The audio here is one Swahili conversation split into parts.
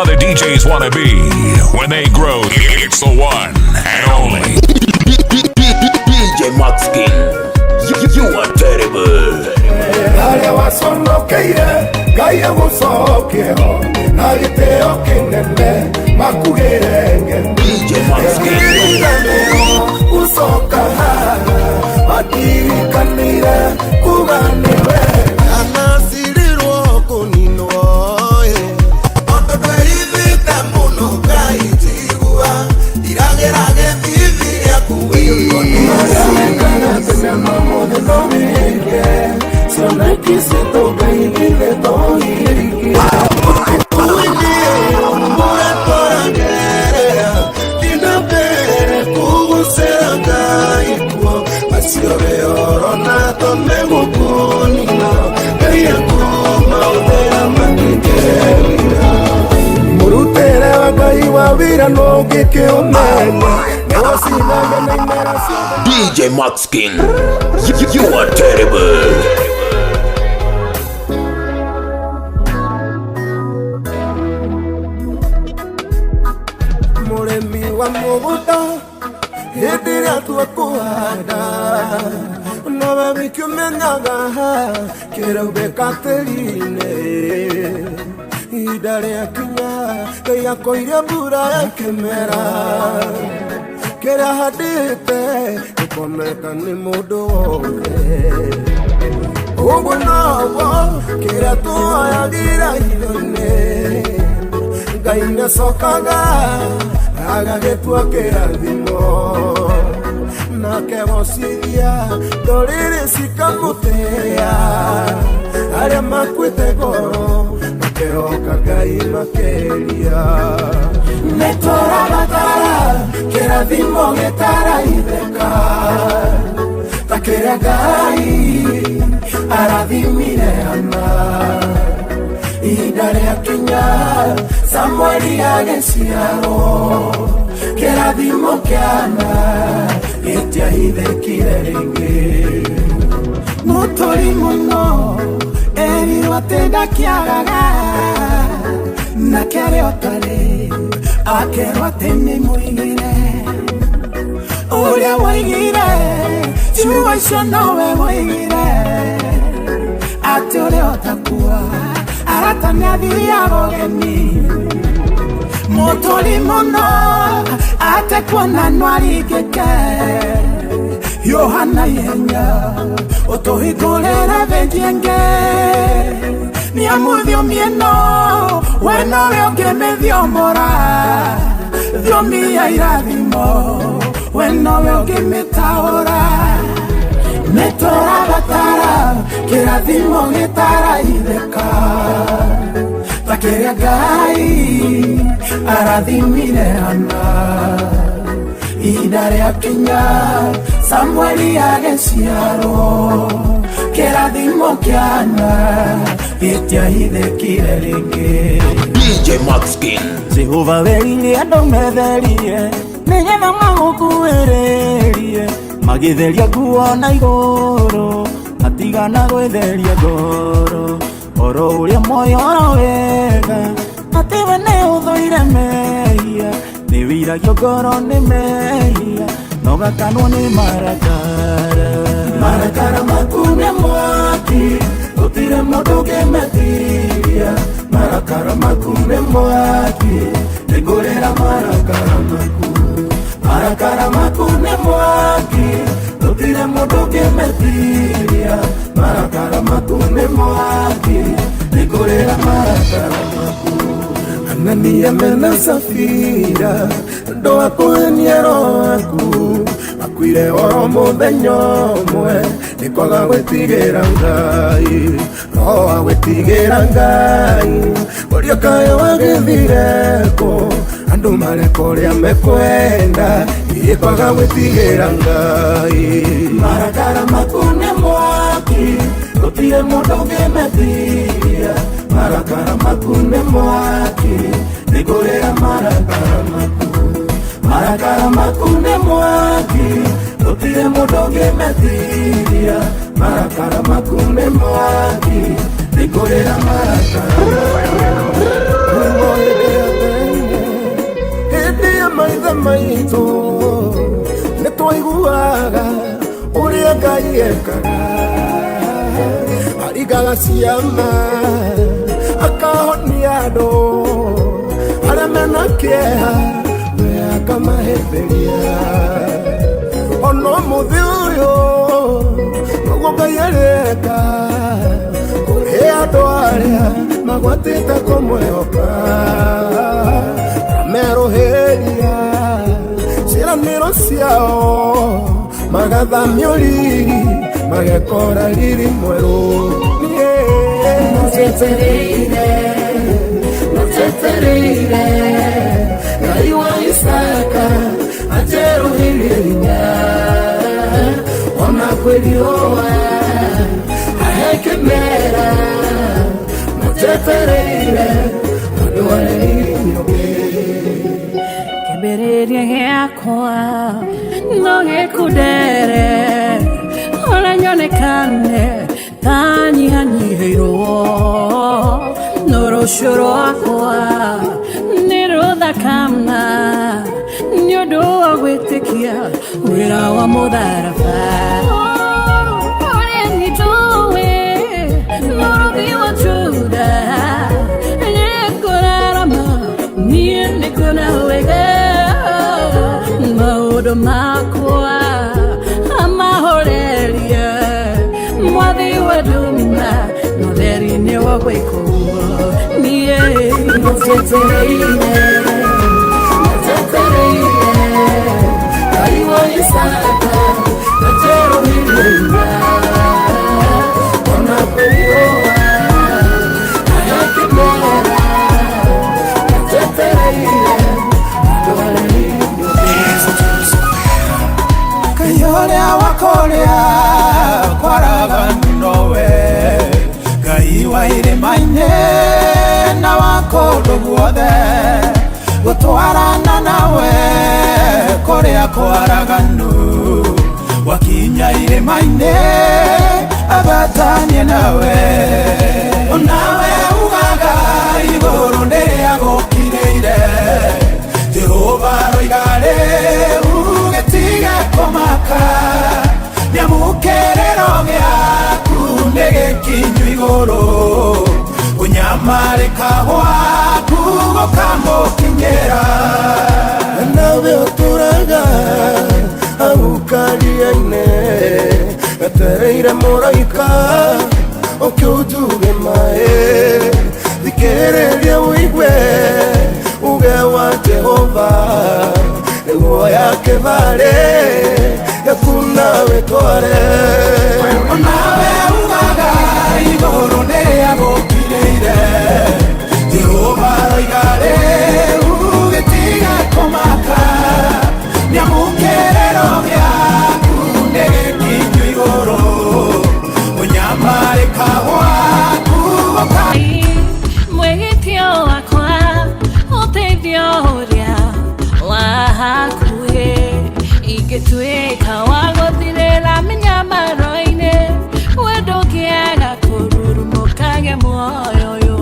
how the DJs wanna be when they grow. It's the one and only DJ Maxkin. You are terrible. Nale wasono keire, gaya wosokeo, nale teo kenene, makugere. DJ Maxkin. Usoka hara, matiri kanire, kuganire. Anasiriro kunino oto kaivi tamuno kaitigua, irage vivi ya kuwi. So na kisito kaigile tohiriki uingie mbure torangerea dinabere kuguseranga ikuo masiore orona tome mukunina kaya kuma udera mandigerira murutere wagai wawira nogike umenya newasinanga na imerasio DJ Maxkin. You are terrible. Muremi wa muguta hediria tuwa kuhanda no baby kumenyaga kero bekaterine idare akinya kaya koire bura kemera kera hadite koneka ni mudo ogo no kera to ayagira ilone gaina sokaga aga getua kera dimo na que vosidia dorire sikamutea are makwete goro kero kagai makeria netora batara kera dimo getara ideka takera gai aradimire ana idare akinya Samueli agesiaro kera dimo kiana etia hide kirenge motori mono eri watenda kiaraga na kere otale akero atene muigire oria waigire chuwa shonowe muigire atore otakua aratanya diagogeni motori mono ate kuona nwari keke Yohana yenya otohigolera vejenge ni amudio mieno weno vyoke medio mora vyomi ya iradimo weno vyoke metaora metora batara kiradimo getara ideka takeria gai aradimire ana idare akinya Samueli agesiaro kera dimo kiana etia hide kirelenge DJ Maxkin. Jehova weile adometherie negetha magukuererie magitheria nguo na igoro atigana gwetheria ngoro oro uria moyo wega atiwe ne uthoire mehia ni wiragio ngoro ni mehia nogakanwo ni marakara makune mwaki utire mundu ngemetiria marakara makune mwaki nigurira marakara makune mwaki utire mundu ngemetiria marakara makune mwaki nigurira marakara Anania mena safira ndo akuenia roaku akwire oro muthenya mwe nikwaga gwitigira ngai roa gwitigira ngai orio kayo wagithireko andu marekoria mekwenda ikwaga gwitigira ngai marakara makune mwaki utire mundu ngemetiria marakara makune mwaki nigurira marakara makune mwaki utire mundu ngemetiria marakara makune mwaki nigurira marakara aigaga ciana akahonia andũ arĩa mena kĩeha we akamahĩmbĩria. Ona ũmũthĩ ũyũ noguo Ngai areka kũrĩ andũ arĩa magwatĩte kũmwĩhoka, amerũhĩria ciĩranĩro ciao, magathamio riri magekora riri mwerũ. Mũtetereire Ngai wa Isaka ajeruhiria ona kwĩrioa ahekemera. Mũtetereire andũ arĩa nyũngĩ. Kĩambĩrĩria gĩakwa no gĩkundere ona nyonekane tanyihanyihĩirwo, no rũciũ rwakwa nĩ rũthakana nĩ ũndũ wa gwĩtĩkia wĩra wa mũtharaba. Ũrĩa nĩtũĩ mũrũthi wa Juda nĩngũrarama niĩ nĩngũnawega maũndũ makwa amahoreria mwathi wa nduma mũtheri-inĩ wa gwĩkũo niĩ. Mũtetereire Ngai wa Isaka ajeruhiria ona kwĩrioa ahekemera. Mũtetereire andũ arĩa Ngai ũrĩa wakũrĩa kwaraga nowe, Ngai wa irĩma-inĩ na wa kũndũ guothe, gũtwarana nawe kũrĩa kwaraganu, wakinya irĩma-inĩ agatanie nawe. Onawe ugaga igũrũ nĩrĩa gũkirĩire, Jehova roigare ugĩtige kũmaka, nyamũkĩrĩro gĩaku nĩ gĩkinyu igũrũ, kunyamarĩka gwaku gũkamũkinyĩra. Nawe ũtũraga hau karia-inĩ wetereire mũraika ũkĩũnjuge maĩ, thikĩrĩria ũigue uge wa Jehova nĩguo yake vale yakuna wetware. Onawe ugaga igũrũ nĩrĩa gũkirĩire, Jehova roigare ugĩtige kũmaka, nyamũkĩrĩro gĩaku nĩ gĩkinyu igũrũ, kunyamarĩka gwaku mwĩgĩtio wakwa ũteithio ũrĩa wa hakuhĩ, ingĩtuĩka wa gũthirĩra mĩnyamaro-inĩ wendo ũkĩaga kũrurumũkagia muoyo ũyũ.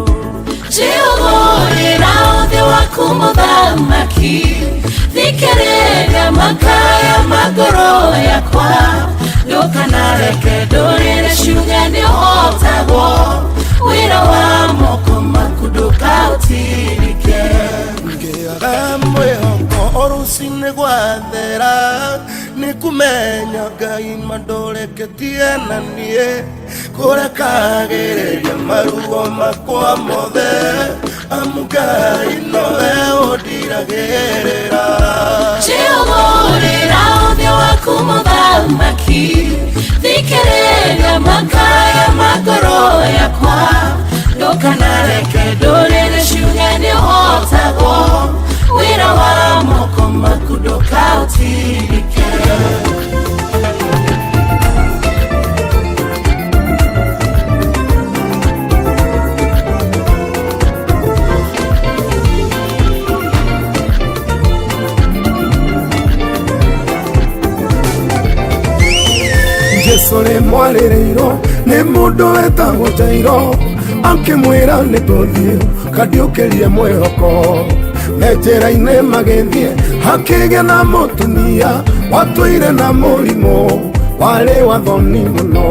Njĩũgũrĩra ũthĩ waku mũthamaki, thikĩrĩria makaya ma ngoro yakwa, ndũkanareke ndũrĩre ciuge nĩũhotagwo, wĩra wa moko maku ndũkaũtirike. Ngĩaga mwĩhoko o rũciinĩ gwathera, nĩkũmenya Ngai mandũrĩkĩtie na niĩ, kũrekagĩrĩria maruo makwa mothe, amu Ngai nowe ũndiragĩrĩra. Njĩũgũrĩra ũthĩ waku mũthamaki, thikĩrĩria makaya ma ngoro yakwa, ndũkanareke ndũrĩre ciuge nĩũhotagwo, wĩra wa moko maku ndũkaũtirike. Jesũ nĩmwarĩrĩirwo nĩ mũndũ wetagwo Jairo, akĩmwĩra nĩtũthiĩ kandiũkĩrie mwĩhoko, me njĩra-inĩ magĩthiĩ hakĩgĩa na mũtumia watũire na mũrimũ warĩ wa thoni mũno,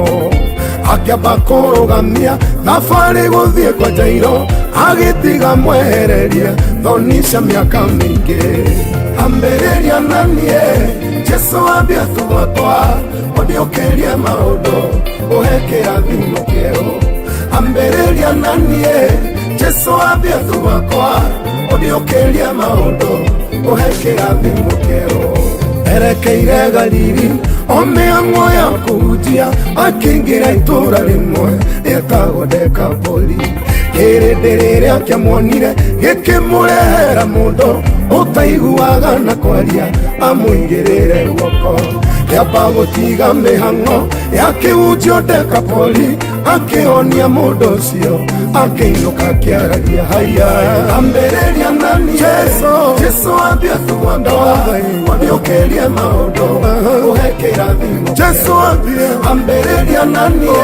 akĩamba kũrũgamia thabarĩ gũthiĩ kwa Jairo, agĩtiga mwehereria thoni cia mĩaka mĩingĩ. Ambĩrĩria na niĩ Jesũ ambia tũgwakwa, ũndiũkĩrie maũndũ ũhe kĩrathimo kĩerũ. Ambĩrĩria na niĩ Jesũ ambia tũgwakwa, ũndiũkĩrie maũndũ ũhe kĩrathimo kĩerũ. Erekeire Galili o mĩhang'o ya kũhunjia, akĩingĩra itũũra rĩmwe rĩetagwo Dekapoli. Hĩndĩ rĩrĩa kĩamuonire gĩkĩmũrehera mũndũ ũtaiguaga na kwaria, amũigĩrĩre guoko. Kĩamba gũtiga mĩhang'o yakĩhunjio Dekapoli, akĩhonia mũndũ ũcio, akĩinũka akĩaragia haya. Ambĩrĩria na niĩ Jesũ ambia tũgwakwa, ũndiũkĩrie maũndũ ũhe kĩrathimo. Jesũ ambĩrĩria na niĩ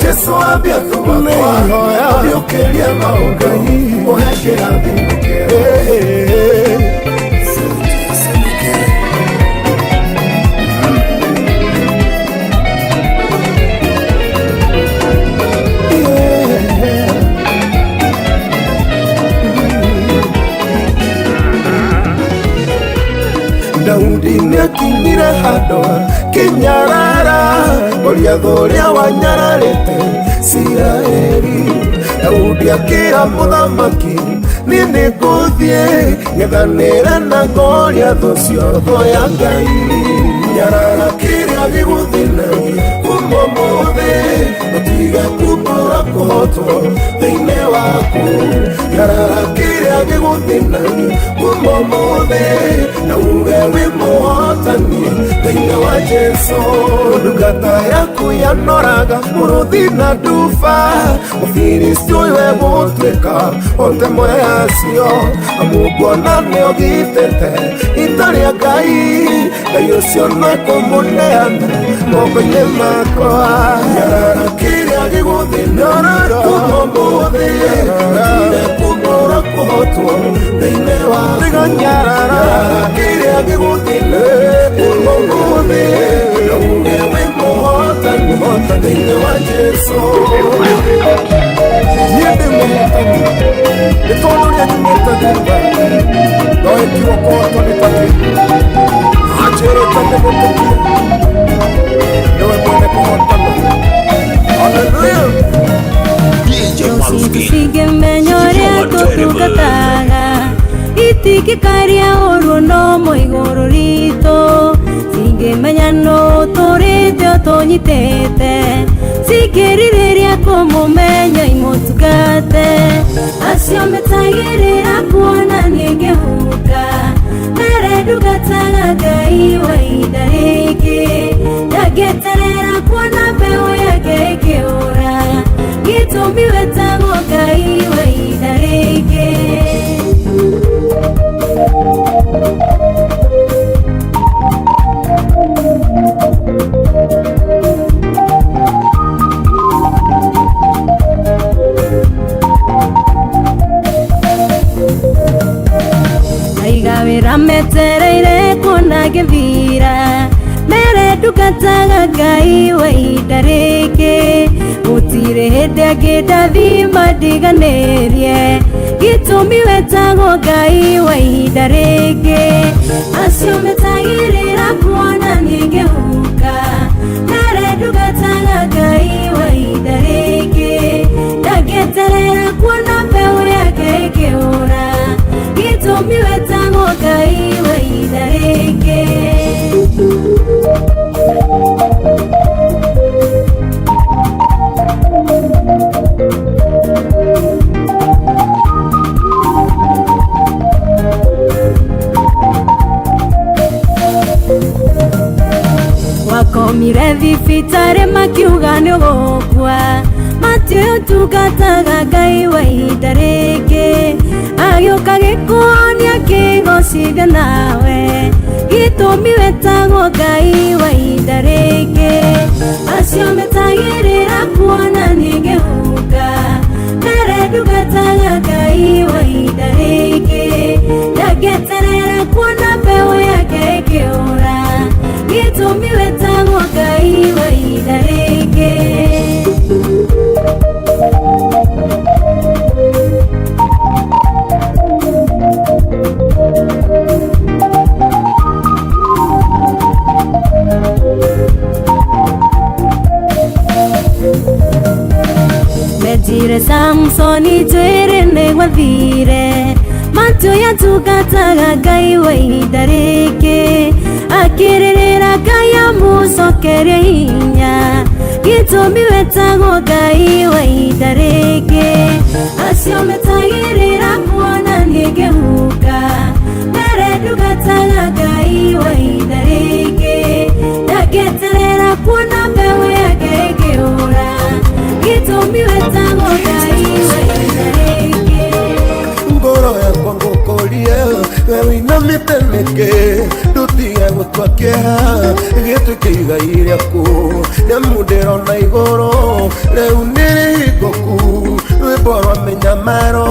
Jesũ ambia tũgwakwa, ũndiũkĩrie maũndũ ũhe kĩrathimo kĩerũ. Daudi nĩakinyire handũ kĩnyarara, Goliathũ ũrĩa wanyararĩte Isiraeli. Daudi akĩra mũthamaki, niĩ nĩngũthiĩ ng'ethanĩre na Goliathũ ũcio ya Ngai. Nyarara kĩrĩa gĩgũthĩnagia kuma ũmũthĩ, ũtige kumbũra kũhotwo thĩinĩ waku. Nyarara kĩrĩa gĩgũthĩnagia kuma ũmũthĩ, na uge wĩ mũhotani thĩinĩ wa Jesũ. Ndungata yaku yanoraga mũrũthi na nduba, Mũfilisti ũyũ egũtuĩka ũtemwe yacio. Amukuona nĩogitĩte ita rĩa Ngai, Ngai ũcio nĩkũmũneana moko-inĩ makwa. Nyarara kĩrĩa gĩgũthĩnagia kuma ũmũthĩ, ũtige kumbũra kũhotwo thĩinĩ waku. Nyarara kĩrĩa gĩgũthĩnagia kuma ũmũthĩ, na uge wĩ mũhotani thĩinĩ wa Jesũ. Niĩ ndĩ mũhotani, nĩ tondũ nĩanyumĩte thutha, ndoĩ kiugo kũhotwo nĩ takĩ, anjĩrĩte nĩgũtũkia, nĩwe mwene kũhotana. Hallelujah. DJ Maxkin, Singemenya ũrĩa tũtungataga, itikĩkaria ũru no mũigũrũ ritũ. Singemenya no tũrĩte ũtũnyitĩte, sikĩrirĩria kũmũmenya imũtungate. Acio metagĩrĩra kuona nĩngĩhuka, mere ndungataga Ngai wa ihinda rĩngĩ. Ndangĩeterera kuona mbeũ yake ĩkĩũra, gĩtũmi wetagwo Ngai wa ihinda rĩngĩ. Aigawĩra metereire kuona gĩthira, mere ndungataga Ngai wa ihinda rĩngĩ. Gũtirĩ hĩndĩ angĩndathima ndiganĩrie, gĩtũmi wetagwo Ngai wa ihinda rĩngĩ. Acio metagĩrĩra kuona nĩngĩhuka, mere ndungataga Ngai wa ihinda rĩngĩ. Ndangĩeterera kuona mbeũ yake ĩkĩũra, gĩtũmi wetagwo Ngai wa ihinda rĩngĩ. Wakomire thibitarĩ makiuga nĩũgũkua, matiũĩ ũtungataga Ngai wa ihinda rĩngĩ. Agĩũka gĩkuonia kĩgocithia nawe, gĩtũmi wetagwo Ngai wa ihinda rĩngĩ. Acio metagĩrĩra kuona nĩngĩhuka, mere ndungataga Ngai wa ihinda rĩngĩ. Ndangĩeterera kuona mbeũ yake ĩkĩũra, gĩtũmi wetagwo Ngai wa ihinda rĩngĩ. itwere ne gwathire matu yatugataga Ngai wa ihinda rĩngĩ akĩrĩrĩra Ngai amucokerie hinya gĩtũmi wetagwo Ngai wa ihinda rĩngĩ acio metagĩrĩra kuona nĩngĩhuka mbere ndugataga Ngai wa ihinda rĩngĩ ndageterera kuona mbeũ yake ĩkĩũra gĩtũmi wetagwo Ngai wa ihinda rĩngĩ ngoro yakwa ngũkũrie we wĩinamĩte nĩkĩ ndutige gũtua kĩeha gĩtuĩke igai rĩaku nĩamu ndĩrona igũrũ rĩu nĩrĩhingũku rwĩmbo rwa mĩnyamaro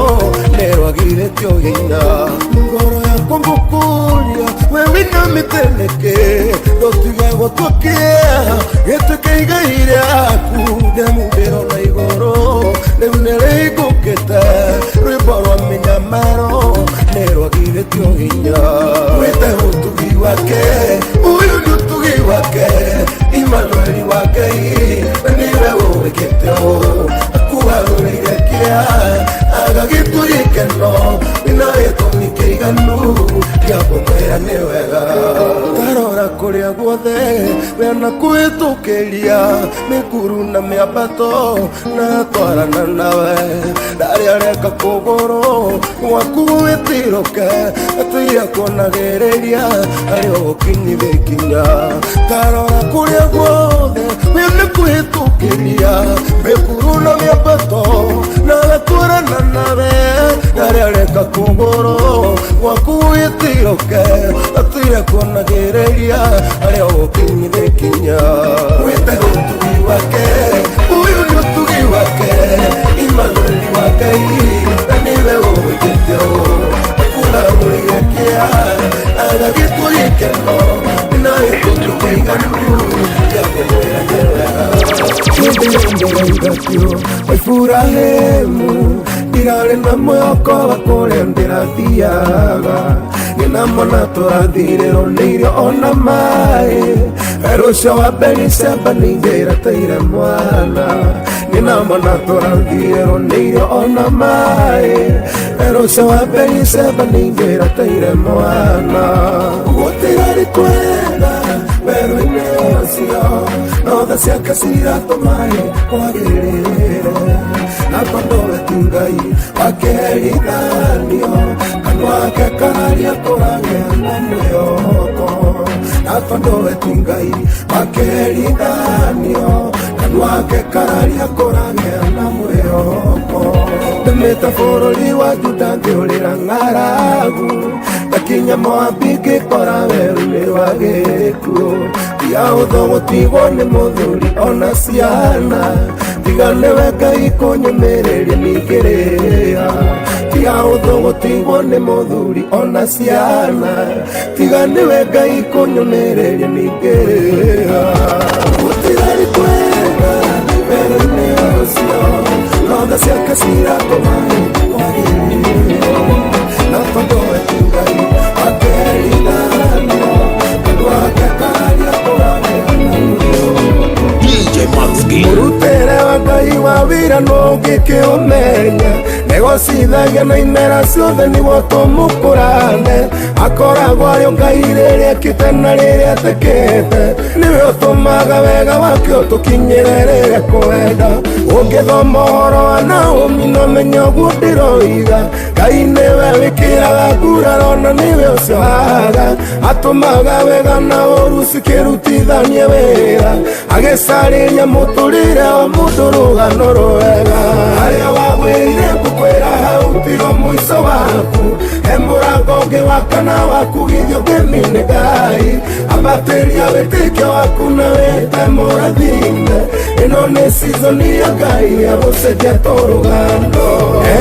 nĩrwagirĩtio hinya ngoro yakwa ngũkũria we wĩinamĩte nĩkĩ ndutige gũtua kĩeha gĩtuĩke igai rĩaku nĩamu ndĩrona igũrũ rĩu nĩrĩhingũkĩte rwĩmbo rwa mĩnyamaro nĩrwagirĩtio hinya wĩte ũtugi wake ũyũ nĩ ũtugi wake Imanueli wa Ngai nĩwe ũwĩkĩte ũũ akuharũrĩire kĩeha agagĩtua gĩkeno wĩna gĩtũmi kĩiganu gĩa kũmwĩra nĩ wega tarora kũrĩa guothe wena kwĩtũkĩria mĩkuru na mĩambato na twarana nawe ndarĩ areka kũgũrũ gwaku gũgĩtirũke atũire kuonagĩrĩria arĩ ũgũkinyithia ikinya tarora kũrĩa guothe wena kwĩtũkĩria mĩkuru na mĩambato na twarana nawe ndarĩ areka kũgũrũ gwaku gũgĩtirũke atũire kuonagĩrĩria arĩ ũgũkinyithia ikinya wĩte ũtugi wake ũyũ nĩ ũtugi wake Imanueli wa Ngai na nĩwe ũwĩkĩte ũũ akuharũrĩire kĩeha agagĩtua gĩkeno na gĩtũmi kĩiganu gĩa kũmwĩra nĩ wega nĩndĩrĩngatio Iburahĩmu ndirarĩ na mwĩhoko wa kũrĩa ndĩrathiaga nĩnamona tũrathirĩrwo nĩ irio ona maĩ rũcio wa Beriseba nĩingĩrateire mwana nĩnamona tũrathirĩrwo nĩ irio ona maĩ rũcio wa Beriseba nĩingĩrateire mwana gũtirarĩ kwega werũ-inĩ ũcio notha ciake ciratũmaĩ kwagĩrĩre na tondũ we ti Ngai wakeherithanio kanua gake kararia kũragĩa na mwĩhoko na tondũ we ti Ngai wakeherithanio kanua gake kararia kũragĩa na mwĩhoko ndũmĩte bũrũri wa Juda ngĩũrĩra ng'aragu ngakinya Moabi ngĩkora werũ-inĩ wa gĩkuũ tia ũthũ gũtigwo nĩ mũthuri ona ciana tiga nĩwe Ngai kũnyũmĩrĩria ningĩrĩa tia ũthũ gũtigwo nĩ mũthuri ona ciana tiga nĩwe Ngai kũnyũmĩrĩria ningĩrĩa gũtirarĩ kwega werũ-inĩ ũcio notha ciake ciratũmaĩ kwagĩrĩre na tondũ we ti Ngai wakeherithanio kanua gake kararia kũragĩa na mwĩhoko DJ Malski mũrutĩre wa Ngai wa wĩra nũngĩkĩũmenya negocithagia na imera ciothe nĩguo tũmũkũrane akoragwo arĩ Ngai rĩrĩa ekĩte na rĩrĩa atekĩte nĩwe ũtũmaga wega wake ũtũkinyĩre rĩrĩa kwenda ũngĩthoma ũhoro wa Naomi no menya ũguo ndĩroiga Ngai nĩwe wĩkĩraga nguraro na nĩwe ũciohaga atũmaga wega na ũru cikĩrutithanie wĩra agĩcarĩria mũtũrĩre wa mũndũ rũgano rwega harĩa wagwĩrire ngũkwĩra hau tigo mũico waku he mũrango ũngĩ wa kana waku githio ngemi nĩ Ngai ambatĩria wĩtĩkio waku na wĩte mũrathime ĩno nĩ season ya Ngai ya gũcenjia tũrũgano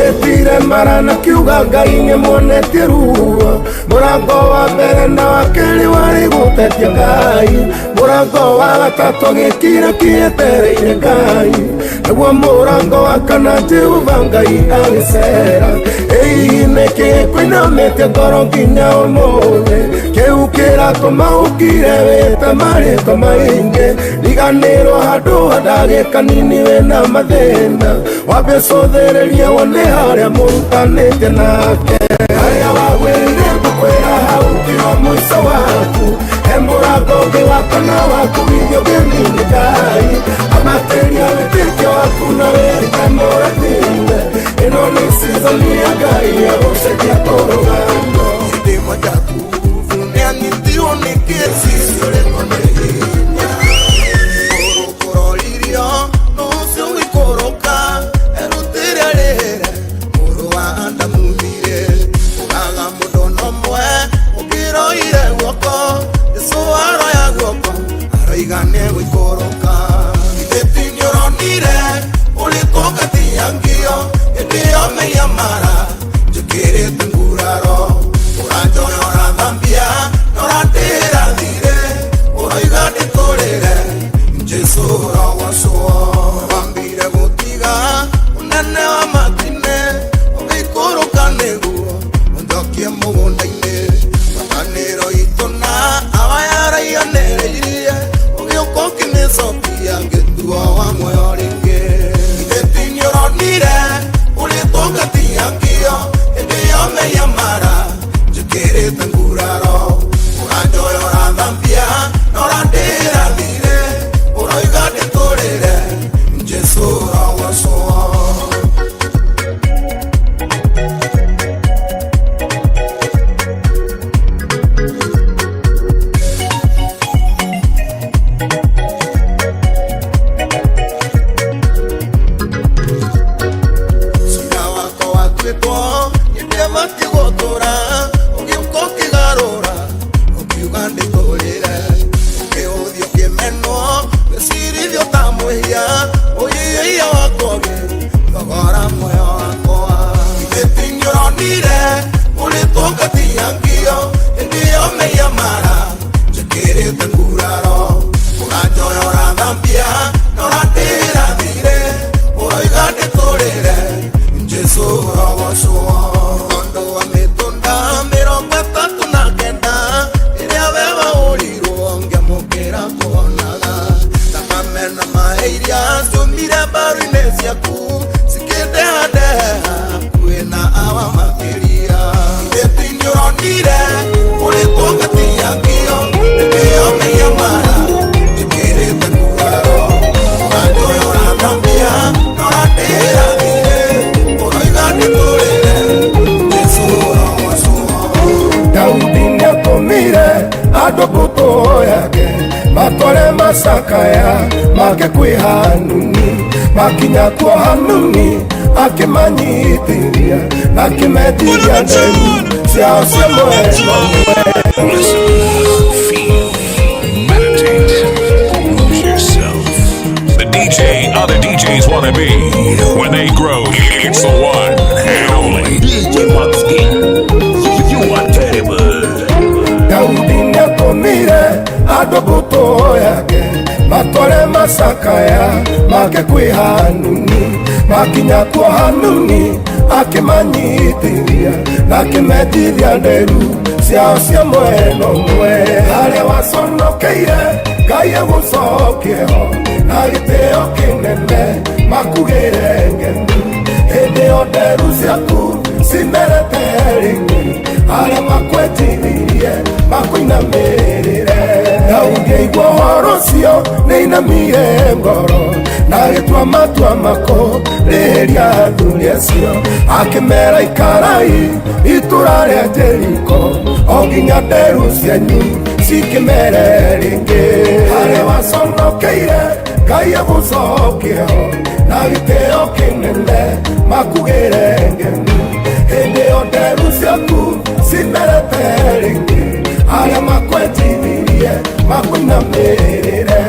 etire mara na kiuga Ngai nĩmuonetie ruo mũrango wa mbere na wa kerĩ warĩ gũtetia Ngai mũrango wa gatatũ gĩkire kĩetereire Ngai nĩguo mũrango wa kana Jehova Ngai agĩcera ĩĩ nĩkĩ kwĩnamĩte ngoro nginya ũmũthĩ kĩu ukira tumaukire wete marito maingi riganirwo handu handage kanini wena mathina wambe cothereria wone haria murutanite nake haria wagwirire ngukwira hau kiro mwico waku he murango ungi wa kana waku withio nginini Ngai amateria witĩkio waku na wĩrute mũrathime ĩno nĩ season ya Ngai ya gũcenjia tũrũgano Ndimo jaku nĩanyitio nĩ kĩsi ũrĩmo nĩ hinya ũrũkũroririo n'ũcio wĩkũrũka erutĩre rĩre mũrũ wa Adamu-thire ũraga mũndũ nomwe ũkĩroire guoko Jesũ aroya guoko aroiga nĩgũikũrũka ithĩti nĩũronire ũrĩkũngatia hĩndĩ ĩyo mĩnyamara njĩkĩrĩte nguraro ũranjoya ũrathambia na ũrandĩra thire ũroiga ndĩtũrĩre Jesũ ũrogocwo wambire gũtiga ũnene wa matine ũgĩikũrũka nĩguo ũnjokie mũgũnda-inĩ ngwatanĩro itũ na awa yaraiganĩrĩirie ũgĩũka ũkĩmĩcokia ngĩtua wa muoyo rĩngĩ ithĩti nĩũronire ũrĩtũngatia hĩndĩ ĩyo mĩnyamara njĩkĩrĩte nguraro ũranjoya ũrathambia na ũrandĩra thire ũroiga ndĩtũrĩre Jesũ ũrogocwo Cira wakwa watuĩtwo nĩndĩbatiĩ gũtũra ũgĩũka ũkĩgarũra ũkiuga ndĩtũrĩre ũkĩũthiĩ ũkĩmenwo wĩcirithio ta mwĩhia ũhihiia wakoge thogora muoyo wakwa ithĩti nĩũronire ũrĩtũngatia hĩndĩ ĩyo mĩnyamara njĩkĩrĩte nguraro ũranjoya ũrathambia na ũrandĩra thire ũroiga ndĩtũrĩre Jesũ ũrogocwo ũndũ wa mĩtũnda 39 ĩrĩa we waũrirwo ngĩamũkĩra kũhonaga thakame na maĩ iria ciumire mbaru-inĩ ciaku cikĩndehandeha hakuhĩ na awa makĩria ithĩti nĩũronire ũrĩtũngatia hĩndĩ ĩyo mĩnyamara njĩkĩrĩte nguraro ũranjoya ũrathambia na ũrandĩra thire ũroiga ndĩtũrĩre Jesũ ũrogocwo Daudi nĩatũmire andũ mbũtũ yake matware macakaya make kwĩ Hanuni makinya kuo Hanuni akĩmanyitĩria na akĩmetiria nderu ciao cia mwena Listen, feel, meditate, lose yourself. The DJ other DJs want to be when they grow. It's the one and only DJ Maxkin, you are terrible. Daudi nĩatũmire andũ mbũtũ yake matware macakaya make kwĩ Hanuni makinya kuo Hanuni akĩmanyitĩria na akĩmetiria nderu ciao cia mwena ũmwe harĩa waconokeire Ngai agũcokie ho na gĩtĩo kĩnene makugĩre ngeni hĩndĩ ĩyo nderu ciaku cimerete rĩngĩ harĩa makwetirie makũinamĩrĩre Daudi aigua ũhoro ũcio nĩainamire ngoro na agĩtua matua makũrĩhĩria athuri acio akĩmera ikarai itũra rĩa Jeriko o nginya nderu cianyu cikĩmere rĩngĩ harĩa waconokeire Ngai agũcokie ho na gĩtĩo kĩnene makugĩre ngeni hĩndĩ ĩyo nderu ciaku cimerete rĩngĩ harĩa makwetirie makũinamĩrĩre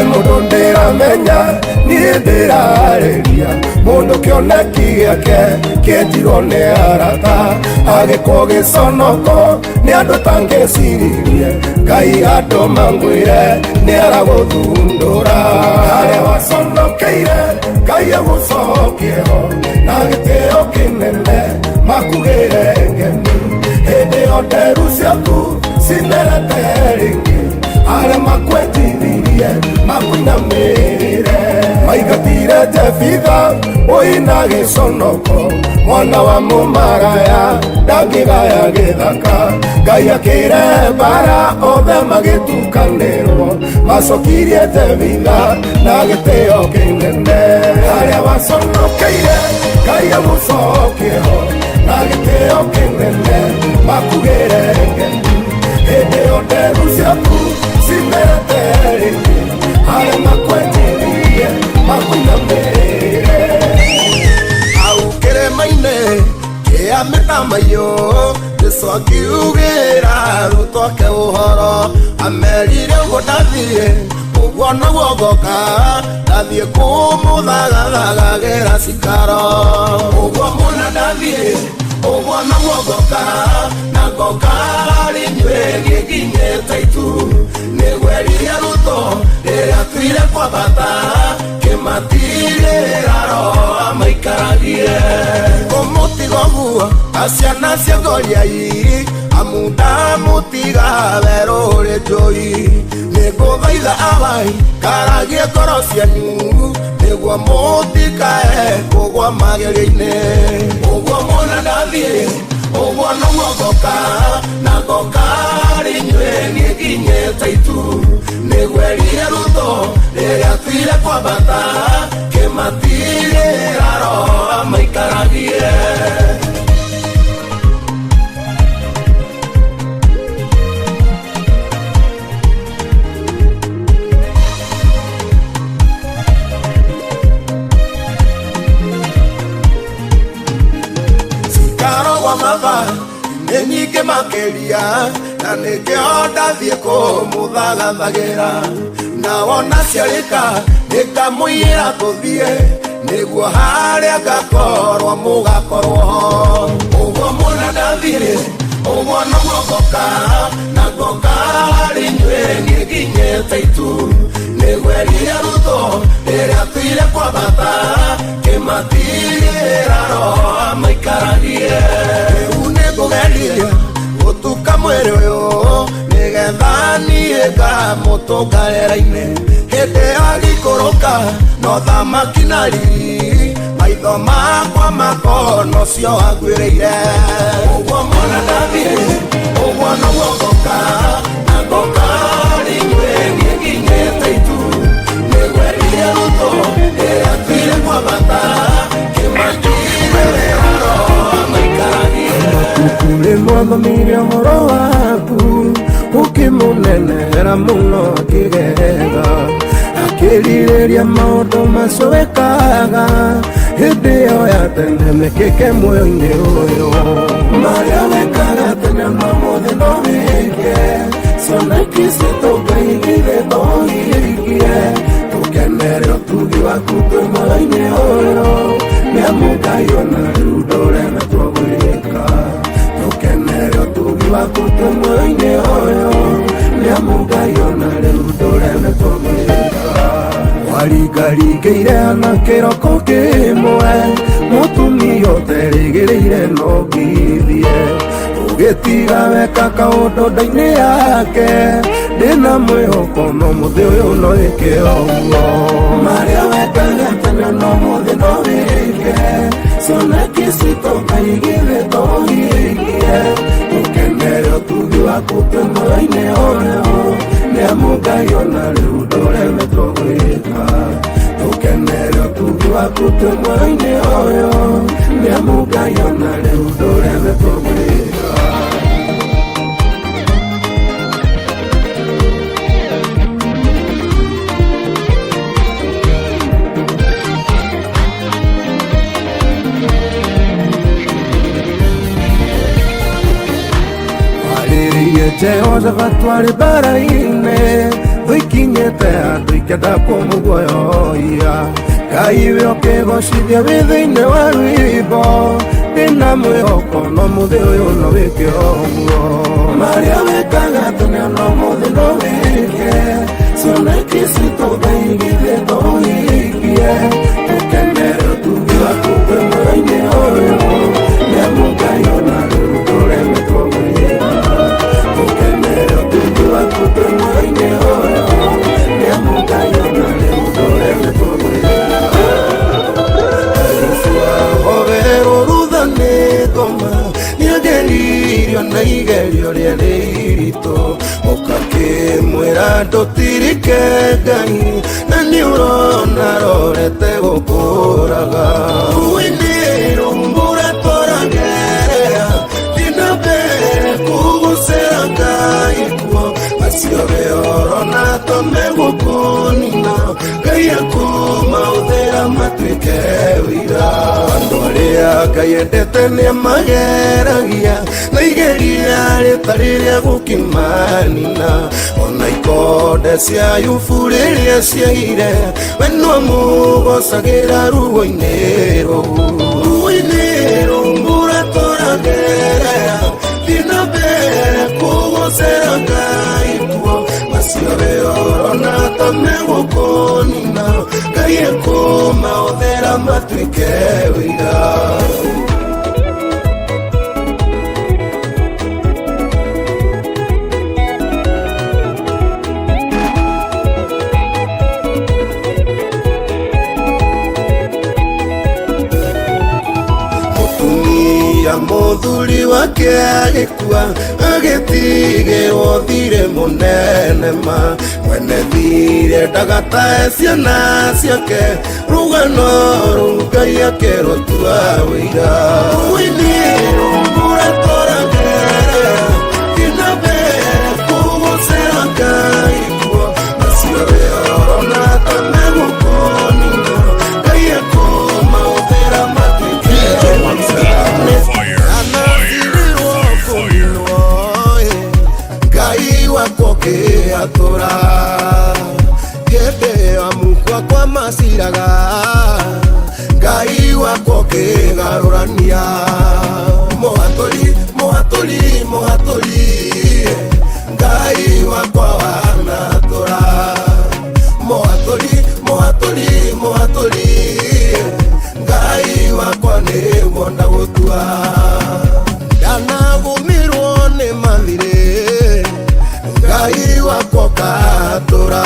mũndũ ndĩramenya niĩ ndĩrarĩria mũndũ kĩoneki gĩake kĩnjirwo nĩ arata agĩkwo gĩconoko nĩ andũ tangĩcirie Ngai atũma ngwĩre nĩ aragũthundũra harĩa waconokeire Ngai agũcokie ho na gĩtĩo kĩnene makugĩre ngemi hĩndĩ ĩyo nderu ciaku cimerete rĩngĩ arĩa makwendithirie makũinamĩrĩre maingatire Jefitha ũina gĩconoko mwana wa mũmaraya ndangĩgaya gĩthaka Ngai akĩire mbara othe magĩtukanĩrwo macokirie Jefitha na gĩtĩo kĩnene harĩa waconokeire Ngai agũcokie ho na gĩtĩo kĩnene makugĩre ngemi hĩndĩ ĩyo nderu ciaku cimerete rĩngĩ arĩa makwendithirie makũinamĩrĩre hau kĩrĩma-inĩ kĩa mĩtamaiyũ Jesũ akiugĩra arutwo ake ũhoro amerire ũguo ndathiĩ ũguo noguo ngoka ndathiĩ kũmũthagathagagĩra cikaro ũguo mũna ndathiĩ ũguo noguo ngoka na ngoka harĩ inyuĩ gĩkinyĩte itu nĩguo erire arutwo rĩrĩa tuire kwambata kĩmatigĩra Roho amaikaragie ũmũtiga ũguo aciana cia Goliai amu ndamũtiga werũrĩ njũi nĩngũthaitha Abai karagie ngoro cianyu nĩguo mũtikae kũgwa magerio-inĩ ũguo mũna ndathiĩ ũguo noguo ngoka na ngoka harĩ inyuĩ gĩkinyĩte itu nĩguo erire arutwo rĩrĩa tuire kwambata kĩmatigĩra Roho amaikaragie nĩ nyingĩ makĩria na nĩkĩo ndathiĩ kũmũthagathagĩra na wona ciarĩka nĩngamũiyĩra tũthiĩ nĩguo harĩa ngakorwo mũgakorwo ho ũguo mũna ndathiĩ ũguo noguo ngoka na ngoka harĩ inyuĩ gĩkinyĩte itu nĩguo erire arutwo rĩrĩa tuire kwambata kĩmatigĩra Roho amaikaragie rĩu nĩngũgeria gũtuka mwĩrĩ ũyũ nĩgetha niĩ ngamũtũnga rĩera-inĩ hĩndĩ ĩyo agĩikũrũka na ũthamaki na riri maitho makwa makonocio angwĩrĩire ũguo mwana ndathiĩ ũguo noguo ngoka na ngoka harĩ inyuĩ gĩkinyĩte itu nĩguo erire arutwo rĩrĩa tuire kwambata kĩmatigĩra Roho amaikaragie kũrĩ mwathomire ũhoro waku ũkĩmũnenehera mũno akĩgega akĩrirĩria maũndũ macio wekaga hĩndĩ ĩyo ya tene mĩkĩke muoyo-inĩ ũyũ marĩa wekaga tene no mũthĩ no wĩke cioneki citũ Ngai githĩ tũhikie tũkenere ũtugi waku twĩ muoyo-inĩ ũyũ nĩamu Ngai ona rĩu ndũremetwo gwĩka tũkenere ũtugi waku twĩ muoyo-inĩ ũyũ nĩamu Ngai ona rĩu ndũremetwo gwĩka waringaringĩire na kĩroko kĩmwe mũtumia ũterĩgĩrĩire no ngithie ũgĩtiga weka kaũndũ nda-inĩ yake ndĩna mwĩhoko no mũthĩ ũyũ no wĩke ũguo marĩa wekaga tene no mũthĩ no wĩke cioneki citũ Ngai githĩ tũhikie tũkenere ũtugi waku twĩ muoyo-inĩ ũyũ nĩamu Ngai ona rĩu ndũremetwo gwĩka tũkenere ũtugi waku twĩ muoyo-inĩ ũyũ nĩamu Ngai ona rĩu ndũremetwo gwĩka Jehoshaphat twarĩ mbara-inĩ tũikinyĩte andũ ikenda kũmũguoyohia Ngai we ũkĩgocithia wĩ thĩinĩ wa rwĩmbo ndĩna mwĩhoko ono muthi uyu no wike oguo maria wekaga tene ono muthi no wike ciona icitũthaigithie tũhikie tũkenere ũtugi waku kwĩ mweri-inĩ ũyũ nĩamu Ngai ona rĩu tũreme twamwĩra tũkenere ũtugi waku kwĩ mweri-inĩ ũyũ nĩamu Ngai ona rĩu tũreme twamwĩra nĩageririo na igerio rĩarĩ iritũ ũkakĩmwĩra ndũtirike Ngai na nĩũrona rorete gũkũraga ruĩ-inĩ rũmbũra tũragerera thiĩ na mbere kũgũcĩra Ngai kuo acio we orona tũmegũkũnina Ngai akũmaũthĩra matuĩke ũira andũ arĩa Ngai endete nĩamageragia na igeria rĩtarĩ rĩa gũkĩmanina ona ikonde cia Ayubu rĩrĩa ciaire we no mũgocagĩra ruo-inĩ rũu ruo-inĩ rũmbũra tũragerera thiĩ na mbere kũgũcĩra Ngai kuo macio we orona tũmegũkũnina Ngai akũmaũthĩra matuĩke ũira mũthuri wake agĩkua agĩtigĩrwo thirĩ mũnene ma mwene thirĩ ndagatae ciana ciake rũgano rũu Ngai akĩrũtua ũira ruĩ-inĩ rũmbũra tũragerera thiĩ na mbere kũgũcĩra Ngai kuo acio we orona tũmegũkũnina Ngai akũmaũthĩra matuĩke Ngai wakwa ũkĩatũra hĩndĩ ya mukwa kwa maciraga Ngai wakwa ũkĩgarũrania mũhatũri mũhatũri mũhatũri Ngai wakwa wanatũra mũhatũri mũhatũri mũhatũri Ngai wakwa nĩguo ndagũtua ndanagũmirwo nĩ mathirĩ Ngai wakwa ũkatũra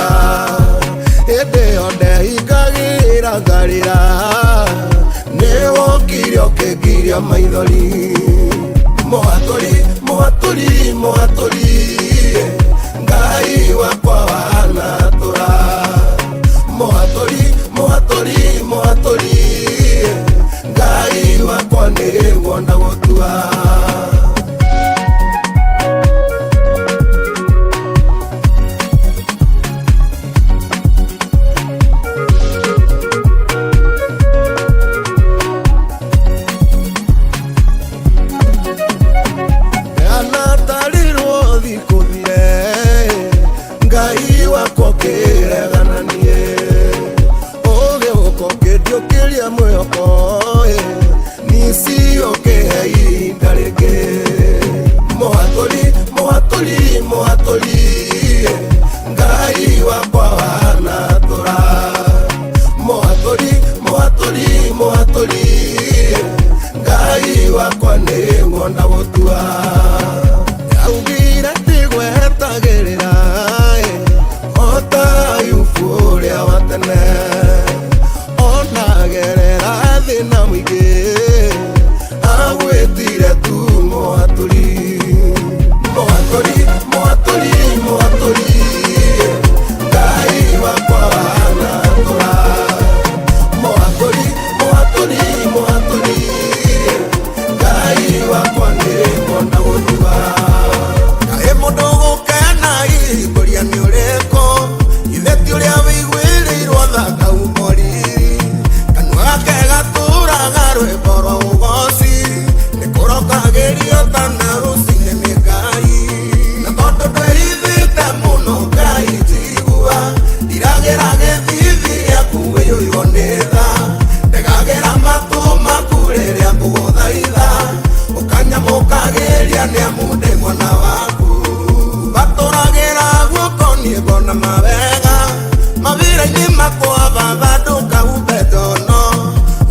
hĩndĩ yothe hingagĩra ngarĩra nĩwokire ũkĩngiria maithori mũhatũri mũhatũri mũhatũri Ngai wakwa wanatũra mũhatũri mũhatũri mũhatũri Ngai wakwa nĩguo ndagũtua Ngai wakwa ũkĩregananie ũgĩũka ũkĩndiũkĩria mwĩhoko nisi ũkĩhe ihinda rĩngĩ mũhatũri mũhatũri mũhatũri Ngai wakwa wanatũra mũhatũri mũhatũri mũhatũri Ngai wakwa nĩguo ndagũtua augire ndigwetagĩrĩra ota Ayubu ũrĩa wa tene onagerera thĩna mũingĩ agwĩtire tu mũhatũri mũhatũri mũhatũri mũhatũri Ngai wakwa wanatũra mũhatũri mũhatũri mũhatũri Ngai wakwa nĩguo ndagũtua kaĩ mũndũ gũkena ihingũria nĩ ũrĩkũ ithe ti ũrĩa wĩiguĩrĩirwo tha kaumori kanua gake gatũraga rwĩmbo rwa ũgoci nĩ kũrokagĩrio tana rũcinĩ nĩ Ngai na tondũ ndwĩhithĩte mũno Ngai njigua ndiragĩra gĩthithi gĩaku wĩiyũirwo nĩ tha ndegagĩra matũ maku rĩrĩa ngũgũthaitha mukagĩria nĩamunde mwana waku batũragĩra guoko niĩ ngona mawega mawĩra-inĩ makwa baba ndũkaumbe ndono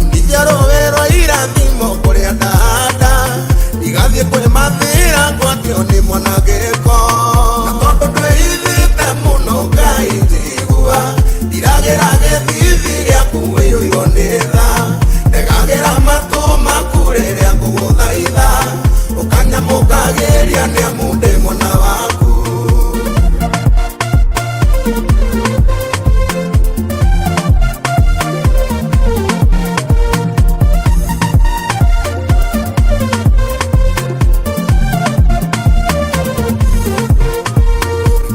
undithia rũĩ rwa irathimo kũrĩa ndahanda igathiĩ kwĩmathĩra gwakĩo nĩ mwanangĩko na tondũ ndwĩhithĩte mũno Ngai njigua ndiragĩra gĩthithi gĩaku wĩiyũirwo nĩ tha ndegagĩra matũ maku rĩrĩa ngũgũthaitha ũkanyamũkagĩria nĩamunde mwana waku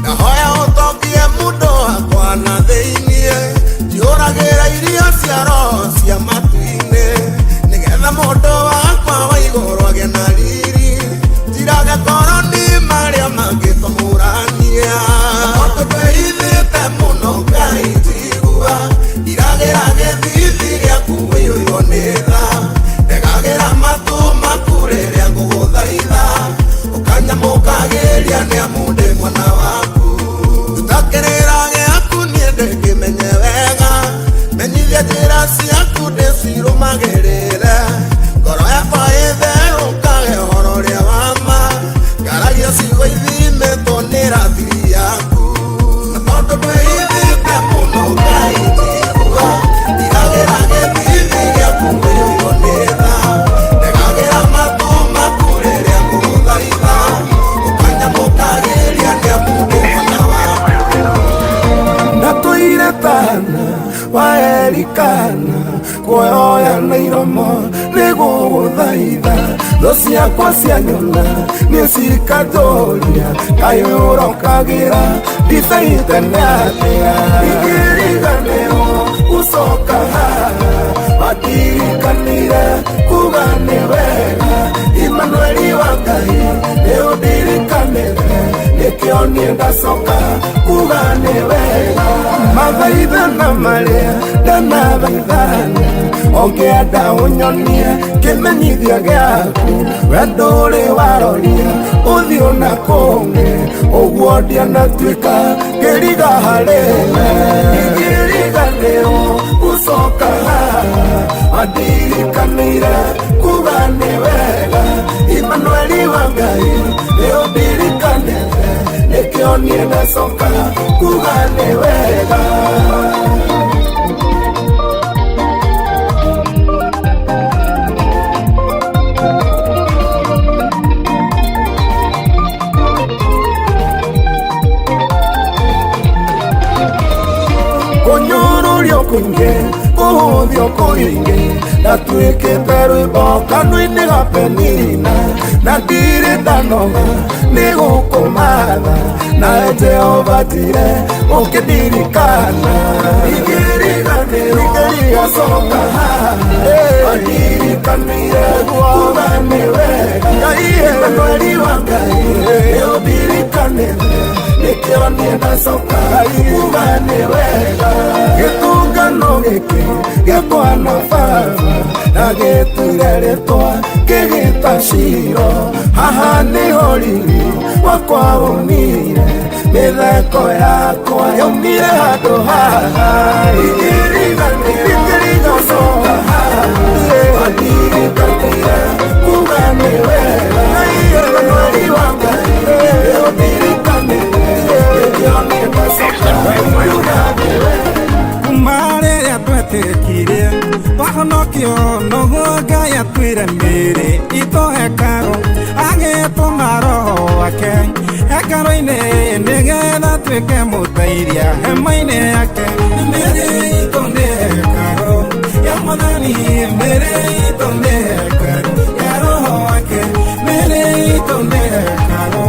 ndahoya ũtongie mũndũ wakwa na thĩiniĩ njihũragĩra irio cia roho cia matu-inĩ nĩgetha mũndũ wakwa wa igũrũ agĩe na riri njirage koroni marĩa mangĩtũmũrania tondũ ndwĩhithĩte mũno Ngai njigua ndiragĩra gĩthithi gĩaku wĩiyũirwo nĩ tha ndegagĩra matũ maku rĩrĩa ngũgũthaitha ũkanyamũkagĩria nĩamunde mwana waku tutakĩrĩra gĩaku niĩ ndĩkĩmenye wega menyithia njĩra ciaku ndĩcirũmagĩrĩre ngoro yakwa ĩtherũkage ũhoro ũrĩa wa ma ngaragia ciugo ithimĩtwo nĩ rathiri yaku na tondũ ndwĩhithĩte mũno Ngai njigua ndiragĩra gĩthithi gĩaku wĩiyũirwo nĩ tha ndegagĩra matũ maku rĩrĩa ngũgũthaitha ũkanyamũkagĩria nĩamunde mwana waku Ndatuire tana waerikana kuoya na iromo nĩgũgũthaitha thũ ciakwa cianyona nĩcikatũria kayũrokagĩra ndithaite nĩatĩa ingĩriganĩrwo gũcoka haha mandirikanire kuga nĩ wega Imanueli wa Ngai nĩũndirikanĩre nĩkĩo niĩ ndacoka kuga nĩ wega mathaithana marĩa ndanathaithana ũngĩenda ũnyonie kĩmenyithia gĩaku we ndũrĩ waroria ũthiũ na kũng'e ũguo ndianatuĩka ngĩriga harĩwe ingĩriganĩrwo gũcoka haha mandirikanĩire kuga nĩ wega Imanueli wa Ngai nĩũndirikanĩre nĩkĩo niĩ ndacoka kuga nĩ wega kũnyũrũrio kũingĩ kũhũthio kũingĩ ndatuĩkĩte rwĩmbo kanua-inĩ ga Penina na ndirĩ ndanoga nĩ gũkũmatha nawe Jehova njire ũkĩndirikana ingĩriganĩrwo gũcoka haha mandirikanĩire kuga nĩ wega Imanueli wa Ngai nĩũndirikanĩre nĩkĩo niĩ ndacoka kuga nĩ wega gĩtũngano gĩkĩ gĩakwa na baba na gĩtuire rĩtwa kĩgĩta Shilo haha nĩho riri wakwa umire mĩtheko yakwa yaumire handũ haha ingĩriganĩrwo gũcoka haha mandirikanĩire kuga nĩ wega Imanueli wa Ngai nĩũndirikanĩre nĩkĩo niĩ ndacoka kuga nĩ wega kuma rĩrĩa twetĩkire twahonokio noguo Ngai atwĩre mĩĩrĩ itũ hekarũ agĩtũma roho wake hekarũ-inĩ nĩgetha tuĩke mũteithia hema-inĩ yake mĩĩrĩ itũ nĩ hekarũ ya Mwathani mĩĩrĩ itũ nĩ hekarũ ya roho wake mĩĩrĩ itũ nĩ hekarũ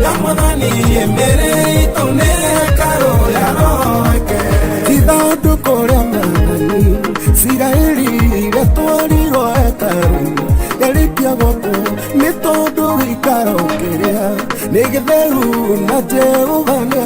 ya Mwathani mĩĩrĩ itũ nĩ hekarũ ya roho wake ithandũkũ rĩa Mwathani Isiraeli rĩtwarirwo hekarũ-inĩ rĩrĩkia gwakwo nĩ tondũ gĩikaro kĩrĩa nĩ gĩtheru na Jehova nĩ